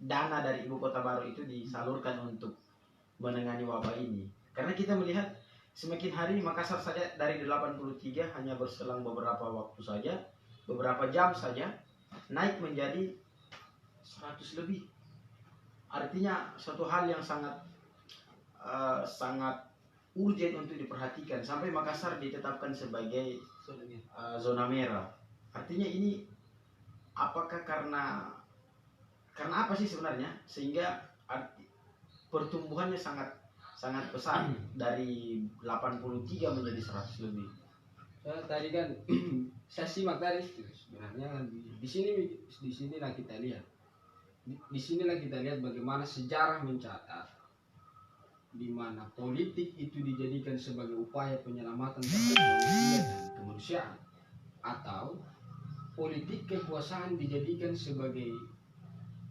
dana dari ibu kota baru itu disalurkan untuk menangani wabah ini. Karena kita melihat semakin hari Makassar saja dari 83 hanya berselang beberapa waktu saja, beberapa jam saja naik menjadi 100 lebih. Artinya suatu hal yang sangat urgent untuk diperhatikan, sampai Makassar ditetapkan sebagai zona merah. Artinya ini apakah karena apa sih sebenarnya sehingga pertumbuhannya sangat besar dari 83 menjadi 100 lebih. Tadi kan saya simak tadi itu sebenarnya di sinilah kita lihat. Di sinilah kita lihat bagaimana sejarah mencatat di mana politik itu dijadikan sebagai upaya penyelamatan terhadap manusia dan kemanusiaan, atau politik kekuasaan dijadikan sebagai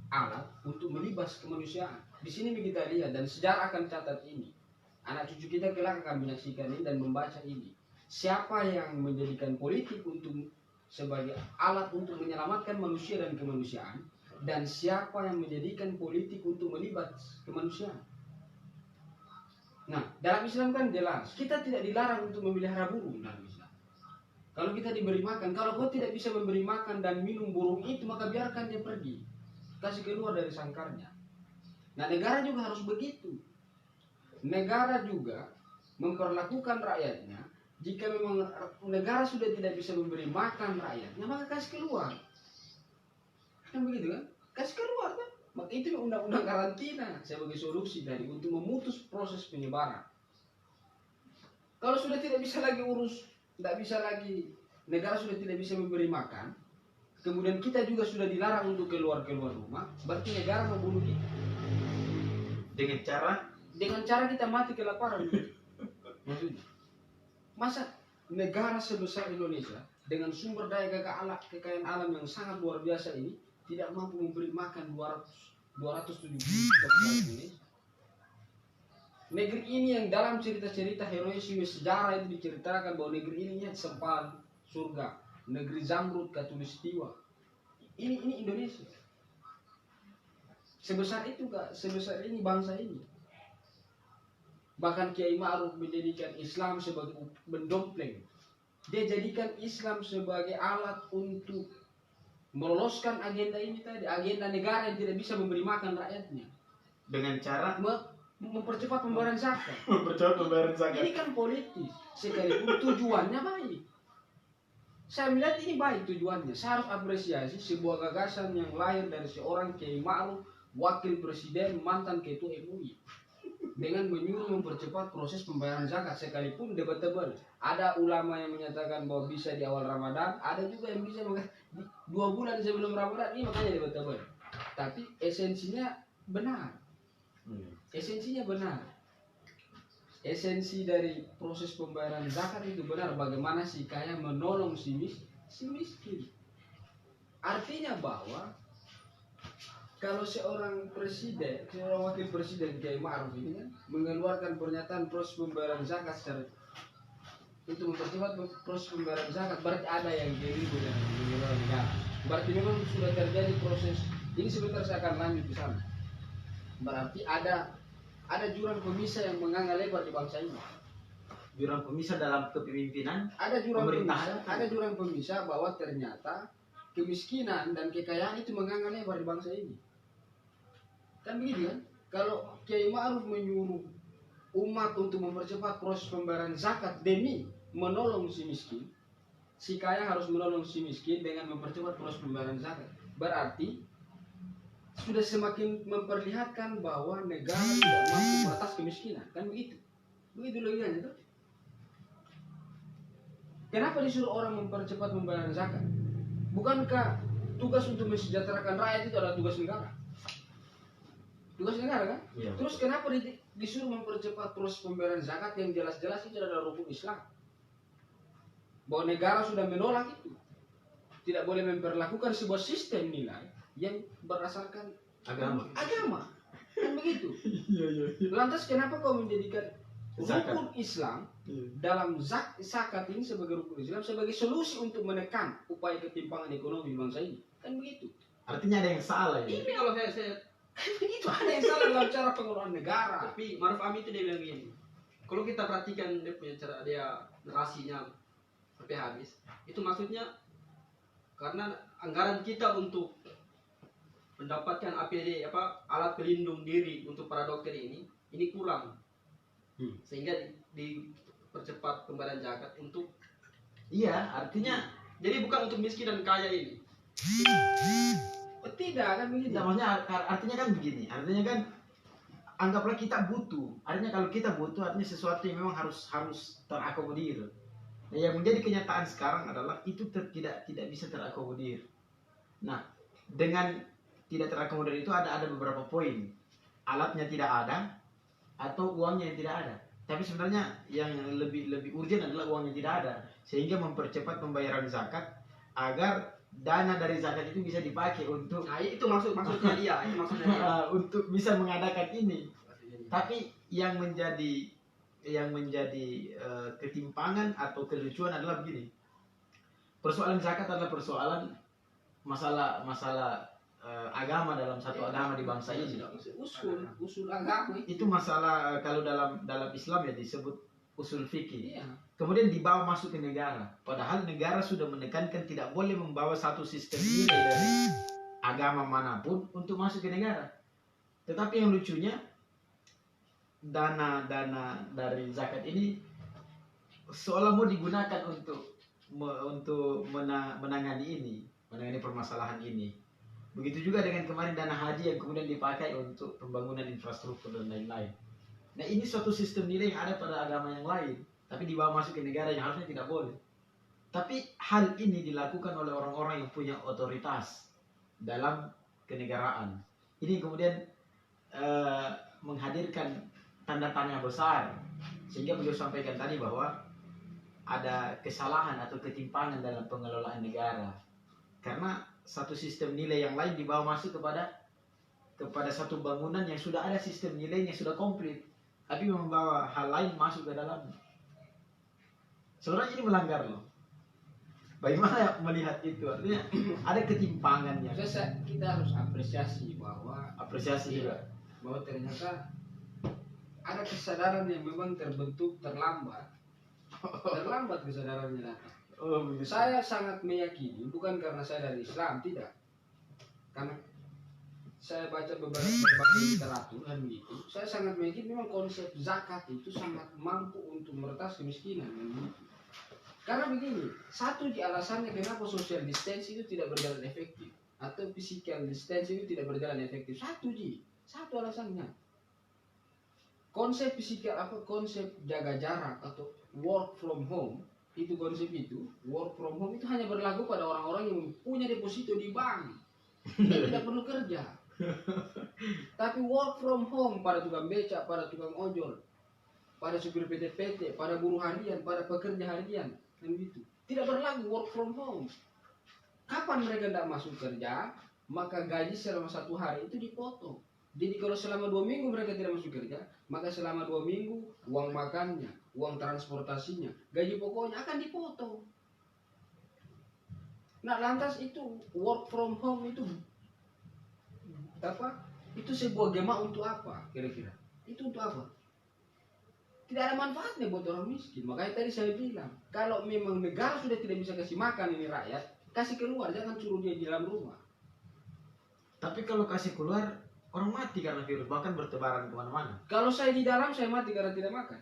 alat untuk melibas kemanusiaan. Di sini kita lihat dan sejarah akan catat ini. Anak cucu kita kelak akan menyaksikan ini dan membaca ini. Siapa yang menjadikan politik sebagai alat untuk menyelamatkan manusia dan kemanusiaan, dan siapa yang menjadikan politik untuk melibas kemanusiaan. Nah, dalam Islam kan jelas, kita tidak dilarang untuk memelihara burung dalam Islam. Kalau kita diberi makan, kalau kau tidak bisa memberi makan dan minum burung itu, maka biarkan dia pergi. Kasih keluar dari sangkarnya. Nah, negara juga harus begitu. Negara juga memperlakukan rakyatnya. Jika memang negara sudah tidak bisa memberi makan rakyatnya, maka kasih keluar. Kan begitu kan? Kasih keluar kan? Maka itu undang-undang karantina sebagai solusi tadi untuk memutus proses penyebaran. Kalau sudah tidak bisa lagi negara sudah tidak bisa memberi makan, kemudian kita juga sudah dilarang untuk keluar rumah, berarti negara membunuh kita. Dengan cara kita mati kelaparan. Maksudnya, masa negara sebesar Indonesia dengan sumber daya kekayaan alam yang sangat luar biasa ini tidak mampu memberi makan 270 juta Indonesia. Negeri ini yang dalam cerita-cerita heroisme sejarah itu diceritakan bahwa negeri ini sempat surga, negeri zamrud katulistiwa. Ini Indonesia. Sebesar itu kak, sebesar ini bangsa ini. Bahkan Kiai Ma'ruf menjadikan Islam sebagai mendompleng. Dia jadikan Islam sebagai alat untuk meloloskan agenda ini tadi, agenda negara yang tidak bisa memberi makan rakyatnya. Dengan cara mempercepat pembayaran zakat. Ini kan politis, sekalipun tujuannya baik. Saya melihat ini baik tujuannya. Saya harus apresiasi sebuah gagasan yang lahir dari seorang Kiai Ma'ruf, wakil presiden, mantan ketua MUI, dengan menyuruh mempercepat proses pembayaran zakat, sekalipun debatable. Ada ulama yang menyatakan bahwa bisa di awal Ramadan, ada juga yang bisa 2 bulan sebelum Ramadan. Ini makanya debatable. Tapi esensinya benar. Esensinya benar. Esensi dari proses pembayaran zakat itu benar. Bagaimana si kaya menolong si miskin. Artinya bahwa kalau seorang wakil presiden Kiai Ma'ruf ini kan mengeluarkan pernyataan proses pembayaran zakat secara itu mempercepat proses pembayaran zakat, berarti ada yang keliru dengan pengelolaan negara. Berarti memang sudah terjadi proses. Ini sebentar saya akan lanjut ke sana. Berarti ada jurang pemisah yang menganga lebar di bangsa ini. Jurang pemisah dalam kepemimpinan. Ada jurang pemisah bahwa ternyata kemiskinan dan kekayaan itu menganga lebar di bangsa ini. Kan begitu kan? Kalau Kiai Ma'ruf menyuruh umat untuk mempercepat proses pembayaran zakat demi menolong si miskin, si kaya harus menolong si miskin dengan mempercepat proses pembayaran zakat. Berarti sudah semakin memperlihatkan bahwa negara tidak mampu membatas kemiskinan, kan begitu? Begitu logikanya tuh. Kenapa disuruh orang mempercepat pembayaran zakat? Bukankah tugas untuk mensejahterakan rakyat itu adalah tugas negara? Tugas negara kan? Ya. Terus kenapa disuruh mempercepat proses pembayaran zakat yang jelas-jelas itu adalah rukun Islam? Bahwa negara sudah menolak itu. Tidak boleh memperlakukan sebuah sistem nilai yang berdasarkan agama. Kan begitu? Lantas kenapa kau menjadikan rukun Islam dalam zakat ini sebagai rukun Islam, sebagai solusi untuk menekan upaya ketimpangan ekonomi bangsa ini? Kan begitu? Artinya ada yang salah ya? Ini kalau saya dalam cara pengelolaan negara. Tapi Maruf Amin itu dia bilang gini, kalau kita perhatikan dia punya cara dia narasinya sampai habis, itu maksudnya karena anggaran kita untuk mendapatkan APD alat pelindung diri untuk para dokter ini kurang, sehingga dipercepat pembayaran zakat untuk Iya, artinya jadi bukan untuk miskin dan kaya ini. Oh, tidak kan begitu. tidak, maksudnya artinya kan begini, artinya kan anggaplah kita butuh. Artinya kalau kita butuh artinya sesuatu yang memang harus terakomodir. Nah, yang menjadi kenyataan sekarang adalah itu tidak bisa terakomodir. Nah, dengan tidak terakomodir itu ada beberapa poin. Alatnya tidak ada atau uangnya yang tidak ada. Tapi sebenarnya yang lebih urgent adalah uangnya tidak ada, sehingga mempercepat pembayaran zakat agar dana dari zakat itu bisa dipakai untuk Nah, itu maksudnya dia, itu maksudnya dia. untuk bisa mengadakan ini. Tapi yang menjadi ketimpangan atau kelucuan adalah begini. Persoalan zakat adalah persoalan masalah agama dalam satu agama di bangsa ini. Usul agama Itu masalah kalau dalam Islam ya disebut usul fikih. Iya. Kemudian dibawa masuk ke negara. Padahal negara sudah menekankan tidak boleh membawa satu sistem nilai dari agama manapun untuk masuk ke negara. Tetapi yang lucunya dana dari zakat ini seolah mau digunakan untuk menangani permasalahan ini. Begitu juga dengan kemarin dana haji yang kemudian dipakai untuk pembangunan infrastruktur dan lain-lain. Nah, ini suatu sistem nilai yang ada pada agama yang lain, tapi dibawa masuk ke negara yang harusnya tidak boleh. Tapi hal ini dilakukan oleh orang-orang yang punya otoritas dalam kenegaraan. Ini kemudian menghadirkan tanda tanya besar, sehingga beliau sampaikan tadi bahwa ada kesalahan atau ketimpangan dalam pengelolaan negara. Karena satu sistem nilai yang lain dibawa masuk kepada satu bangunan yang sudah ada sistem nilainya sudah komplit, tapi membawa hal lain masuk ke dalamnya. Sebenarnya ini melanggar loh. Bagaimana melihat itu? Artinya ada ketimpangannya. Kita harus apresiasi juga bahwa ternyata ada kesadaran yang memang terbentuk terlambat kesadarannya datang. Saya sangat meyakini, bukan karena saya dari Islam, tidak. Karena saya baca berbagai literatur dan begitu, saya sangat meyakini memang konsep zakat itu sangat mampu untuk meretas kemiskinan dan begitu. Karena begini, satu di alasannya kenapa social distance itu tidak berjalan efektif atau physical distance itu tidak berjalan efektif. Satu alasannya. Konsep konsep jaga jarak atau work from home, work from home itu hanya berlaku pada orang-orang yang punya deposito di bank. Dia tidak perlu kerja. Tapi work from home pada tukang beca, pada tukang ojol, pada supir PT-PT, pada buruh harian, pada pekerja harian, dan gitu. Tidak berlaku work from home. Kapan mereka tidak masuk kerja, maka gaji selama 1 hari itu dipotong. Jadi kalau selama 2 minggu mereka tidak masuk kerja, maka selama 2 minggu uang makannya, uang transportasinya, gaji pokoknya akan dipotong. Nah, lantas itu work from home itu apa? Itu sebuah gema untuk apa kira-kira? Itu untuk apa? Tidak ada manfaatnya buat orang miskin. Makanya tadi saya bilang, kalau memang negara sudah tidak bisa kasih makan ini rakyat, kasih keluar, jangan suruh dia di dalam rumah. Tapi kalau kasih keluar, orang mati karena virus, bahkan bertebaran kemana-mana. Kalau saya di dalam, saya mati karena tidak makan.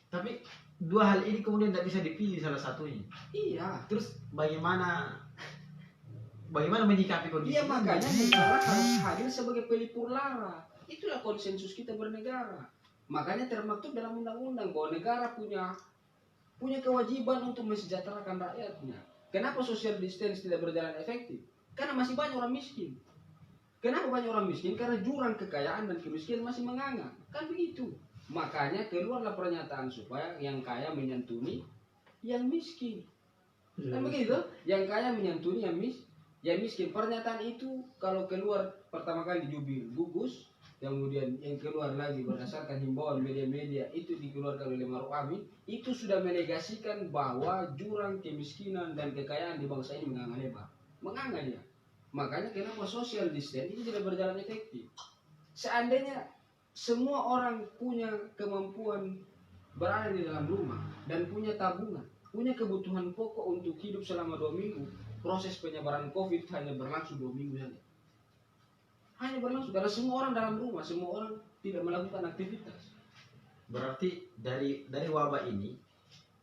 Tapi dua hal ini kemudian tidak bisa dipilih salah satunya. Iya. Terus bagaimana menyikapi kondisi ini? Iya, makanya negara harus hadir sebagai pelipur lara. Itulah konsensus kita bernegara. Makanya termaktub dalam undang-undang bahwa negara punya kewajiban untuk mensejahterakan rakyatnya. Kenapa social distance tidak berjalan efektif? Karena masih banyak orang miskin. Kenapa banyak orang miskin? Karena jurang kekayaan dan kemiskinan masih menganga. Kan begitu. Makanya keluarlah pernyataan supaya yang kaya menyantuni yang miskin. Kan begitu? Yang kaya menyantuni yang miskin. Pernyataan itu kalau keluar pertama kali dijubir gugus, kemudian yang keluar lagi berdasarkan himbauan media-media itu dikeluarkan oleh Maruf Amin, itu sudah menegasikan bahwa jurang kemiskinan dan kekayaan di bangsa ini menganga lebar. Menganga dia. Makanya kenapa social distance ini tidak berjalan efektif. seandainya semua orang punya kemampuan berada di dalam rumah dan punya tabungan, punya kebutuhan pokok untuk hidup selama 2 minggu, proses penyebaran COVID hanya berlangsung 2 minggu saja. Hanya berlangsung karena semua orang dalam rumah, semua orang tidak melakukan aktivitas. Berarti dari wabah ini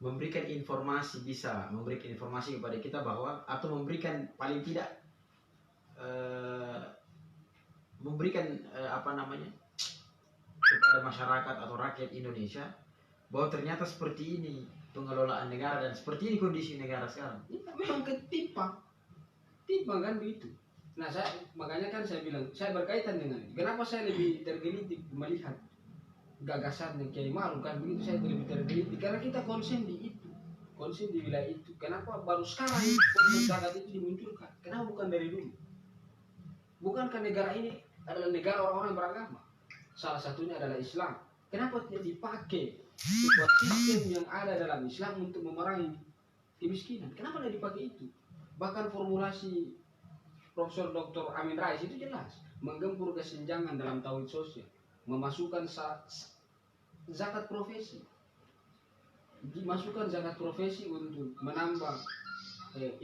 memberikan informasi, bisa memberikan informasi kepada kita bahwa, atau memberikan paling tidak memberikan kepada masyarakat atau rakyat Indonesia bahwa ternyata seperti ini pengelolaan negara dan seperti ini kondisi negara sekarang. Ya, memang timpang kan begitu. Nah, makanya kan saya bilang, saya berkaitan dengan ini. Kenapa saya lebih tergelitik melihat gagasannya Kiai Maruf kan begitu, saya lebih tergelitik karena kita konsen di itu, konsen di wilayah itu. Kenapa baru sekarang konsep zakat itu dimunculkan? Kenapa bukan dari dulu? Bukankah negara ini adalah negara orang-orang beragama? Salah satunya adalah Islam. Kenapa tidak dipakai sebuah sistem yang ada dalam Islam untuk memerangi kemiskinan? Kenapa tidak dipakai itu? Bahkan formulasi Profesor Dr. Amin Rais itu jelas, menggempur kesenjangan dalam tauhid sosial, memasukkan zakat profesi, dimasukkan zakat profesi untuk menambah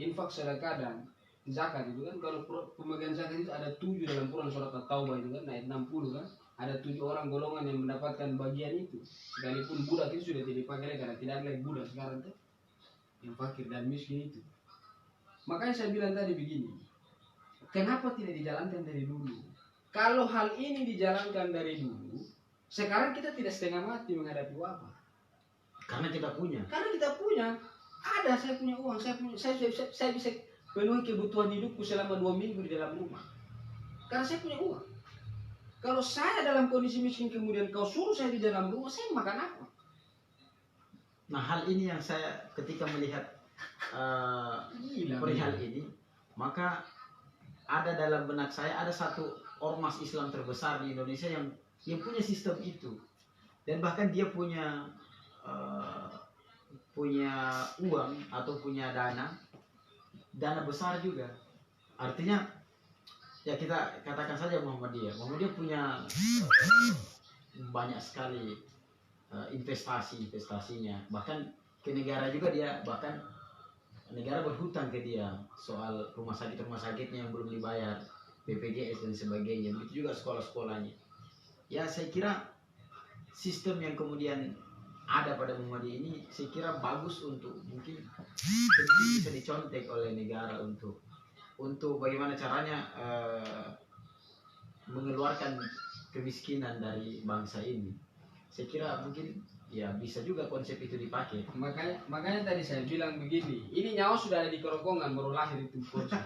infak sedekah dan zakat itu kan. Kalau pembagian zakat itu ada 7 dalam Quran surat At-Taubah itu kan ayat 60 kan, ada 7 orang golongan yang mendapatkan bagian itu. Sekalipun budak itu sudah tidak dipakai karena tidak ada lagi budak sekarang tuh, yang fakir dan miskin itu. Makanya saya bilang tadi begini, kenapa tidak dijalankan dari dulu? Kalau hal ini dijalankan dari dulu, sekarang kita tidak setengah mati menghadapi wabah. Karena kita punya. Karena kita punya. Ada, saya punya uang, saya bisa penuhi kebutuhan hidupku selama 2 minggu di dalam rumah. Karena saya punya uang. Kalau saya dalam kondisi miskin kemudian kau suruh saya di dalam rumah, saya makan apa? Nah, hal ini yang saya ketika melihat perihal ini, maka ada dalam benak saya ada satu ormas Islam terbesar di Indonesia yang punya sistem itu, dan bahkan dia punya uang atau punya dana besar juga. Artinya ya kita katakan saja Muhammadiyah punya banyak sekali investasinya, bahkan ke negara juga dia, bahkan negara berhutang ke dia soal rumah sakitnya yang belum dibayar, BPJS dan sebagainya, begitu juga sekolah-sekolahnya. Ya, saya kira sistem yang kemudian ada pada Muhammadiyah ini saya kira bagus untuk mungkin bisa dicontek oleh negara untuk bagaimana caranya mengeluarkan kemiskinan dari bangsa ini. Saya kira mungkin ya bisa juga konsep itu dipakai. Makanya tadi saya bilang begini, ini nyawa sudah ada di kerongkongan baru lahir itu konsep.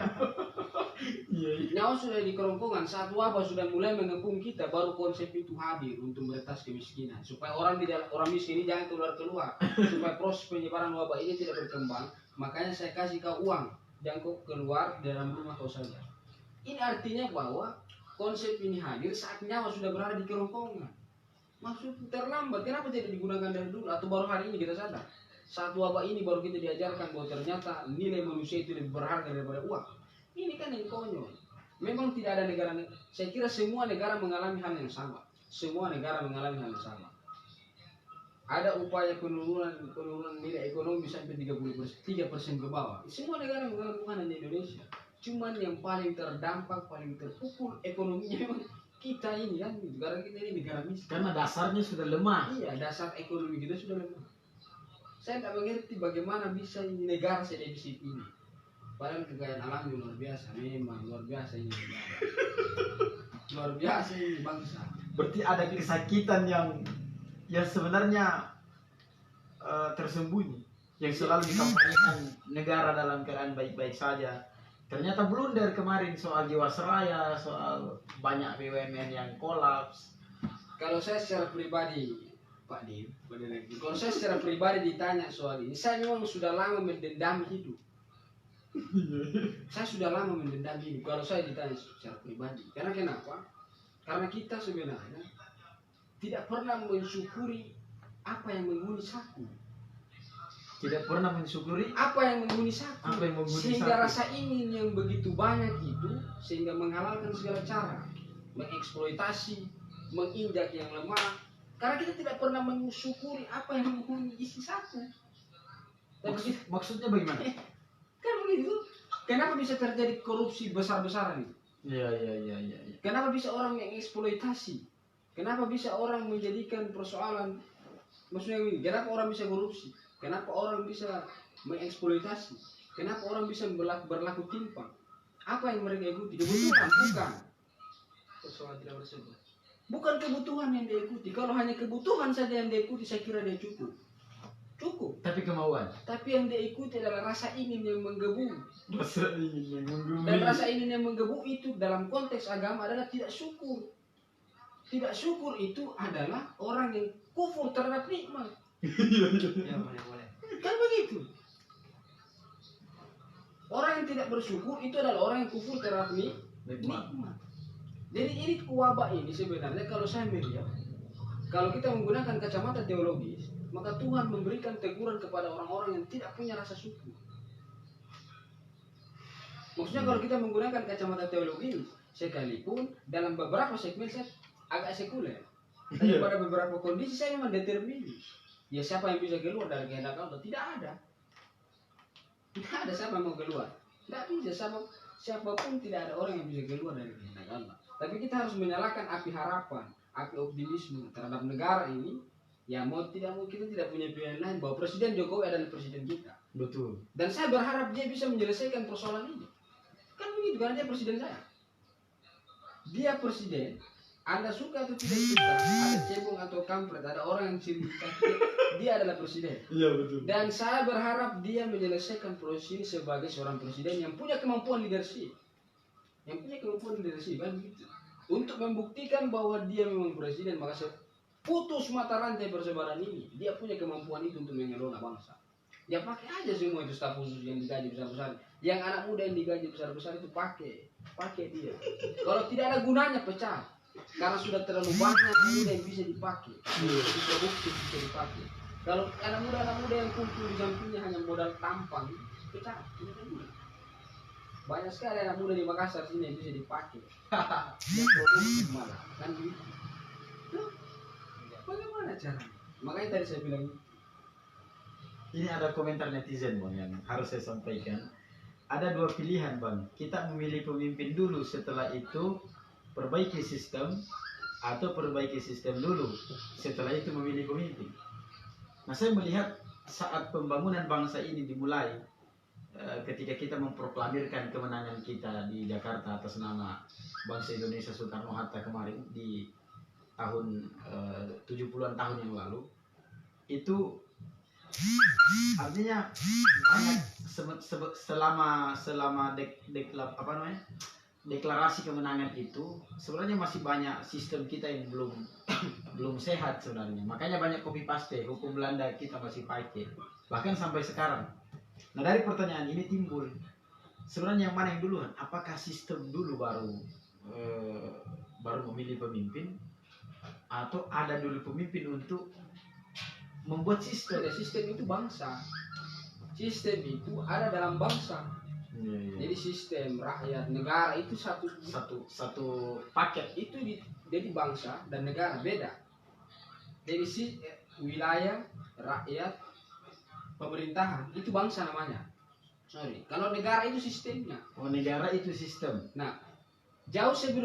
Nyawa sudah ada di kerongkongan, saat wabah sudah mulai mengepung kita baru konsep itu hadir untuk meretas kemiskinan, supaya orang miskin ini jangan keluar supaya proses penyebaran wabah ini tidak berkembang. Makanya saya kasih kau uang, jangan kau keluar dalam rumah kau saja. Ini artinya bahwa konsep ini hadir saat nyawa sudah berada di kerongkongan. Maksud terlambat, kenapa tidak digunakan dari dulu atau baru hari ini kita sadar? Saat wabah ini baru kita diajarkan bahwa ternyata nilai manusia itu lebih berharga daripada uang. Ini kan yang konyol. Memang tidak ada negara, saya kira semua negara mengalami hal yang sama. Semua negara mengalami hal yang sama. Ada upaya penurunan nilai ekonomi sampai 3% ke bawah. Semua negara mengalami, bukan hanya Indonesia. Cuman yang paling terdampak, paling terpukul ekonominya memang kita ini kan, karena kita ini negara miskin. Karena dasarnya sudah lemah. Iya, dasar ekonomi kita sudah lemah. Saya tidak mengerti bagaimana bisa negara sedefisit ini. Padahal kekayaan alamnya luar biasa, memang luar biasa ini negara. Luar biasa ini bangsa. Berarti ada kesakitan yang sebenarnya tersembunyi, yang selalu dikampanyekan negara dalam keadaan baik-baik saja. Ternyata blunder kemarin soal Jiwasraya, soal banyak BUMN yang kolaps. Kalau saya secara pribadi, Pak Dim, kalau saya secara pribadi ditanya soal ini, saya memang sudah lama mendendam hidup. Saya sudah lama mendendam hidup kalau saya ditanya secara pribadi. Karena kenapa? Karena kita sebenarnya tidak pernah mensyukuri apa yang menghuni saku. Tidak pernah mensyukuri apa yang menghuni saku, sehingga saku. Rasa ingin yang begitu banyak itu sehingga menghalalkan segala cara, mengeksploitasi, menginjak yang lemah. Karena kita tidak pernah mensyukuri apa yang mengisi satu. Tapi Maksudnya bagaimana? kan begitu. Kenapa bisa terjadi korupsi besar-besaran itu? Iya. Kenapa bisa orang mengeksploitasi? Kenapa bisa orang menjadikan persoalan, maksudnya ini, kenapa orang bisa korupsi? Kenapa orang bisa mengeksploitasi? Kenapa orang bisa berlaku timpang? Apa yang mereka ikuti? Kebutuhan, bukan. Persoalan tidak bersebut. Bukan kebutuhan yang diikuti. Kalau hanya kebutuhan saja yang diikuti, saya kira dia cukup. Cukup. Tapi kemauan. Tapi yang diikuti adalah rasa ingin yang menggebu. Rasa ingin yang menggumi. Dan rasa ingin yang menggebu itu dalam konteks agama adalah tidak syukur. Tidak syukur itu adalah orang yang kufur terhadap nikmat. Ya boleh. Kan begitu. Orang yang tidak bersyukur itu adalah orang yang kufur terhadap nikmat. Jadi ini wabah ini sebenarnya kalau saya melihat, kalau kita menggunakan kacamata teologis, maka Tuhan memberikan teguran kepada orang-orang yang tidak punya rasa syukur. Maksudnya kalau kita menggunakan kacamata teologis, sekalipun dalam beberapa segmen saya agak sekuler, tapi pada beberapa kondisi saya memang determinis. Ya siapa yang bisa keluar dari kehendak Allah? Tidak ada. Tidak ada siapa yang mau keluar. Tidak bisa siapapun, tidak ada orang yang bisa keluar dari kehendak Allah. Tapi kita harus menyalakan api harapan, api optimisme terhadap negara ini. Ya mau tidak mau kita tidak punya pilihan lain bahwa Presiden Jokowi adalah presiden kita. Betul. Dan saya berharap dia bisa menyelesaikan persoalan ini. Kan begitu, karena dia presiden saya. Dia presiden. Anda suka atau tidak suka, ada cebong atau kampret, ada orang yang cerita, dia adalah presiden. Iya betul. Dan saya berharap dia menyelesaikan proses ini sebagai seorang presiden yang punya kemampuan leadership. Yang punya kemampuan leadership, kan gitu. Untuk membuktikan bahwa dia memang presiden, maka saya putus mata rantai persebaran ini. Dia punya kemampuan itu untuk mengelola bangsa. Ya pakai aja semua itu staf khusus yang digaji besar-besar. Yang anak muda yang digaji besar-besar itu pakai dia. Kalau tidak ada gunanya pecah. Karena sudah terlalu banyak anak muda yang bisa dipakai. Bisa bukti bisa dipakai. Kalau anak muda yang kumpul di sampingnya hanya modal tampang, pecah. Banyak sekali anak muda di Makassar sini yang bisa dipakai. Yang produktif malah kan gitu. Tuh, bagaimana caranya? Makanya tadi saya bilang Ini ada komentar netizen bang yang harus saya sampaikan. Ada dua pilihan bang. Kita memilih pemimpin dulu, setelah itu perbaiki sistem, atau perbaiki sistem dulu, setelah itu memilih pemimpin. Nah saya melihat saat pembangunan bangsa ini dimulai, ketika kita memproklamirkan kemenangan kita di Jakarta atas nama bangsa Indonesia Soekarno-Hatta kemarin di tahun 70-an tahun yang lalu, itu artinya banyak selama deklarasi kemenangan itu sebenarnya masih banyak sistem kita yang belum sehat sebenarnya. Makanya banyak copy paste, hukum Belanda kita masih pakai bahkan sampai sekarang. Nah dari pertanyaan ini timbul sebenarnya yang mana yang duluan? Apakah sistem dulu baru memilih pemimpin, atau ada dulu pemimpin untuk membuat sistem? sistem itu bangsa. Sistem itu ada dalam bangsa. Iya. Jadi sistem rakyat negara itu satu paket. itu jadi bangsa dan negara beda. Jadi wilayah, rakyat, pemerintahan itu bangsa namanya. Sorry, kalau negara itu sistemnya. Oh negara itu sistem. Nah, jauh sebelum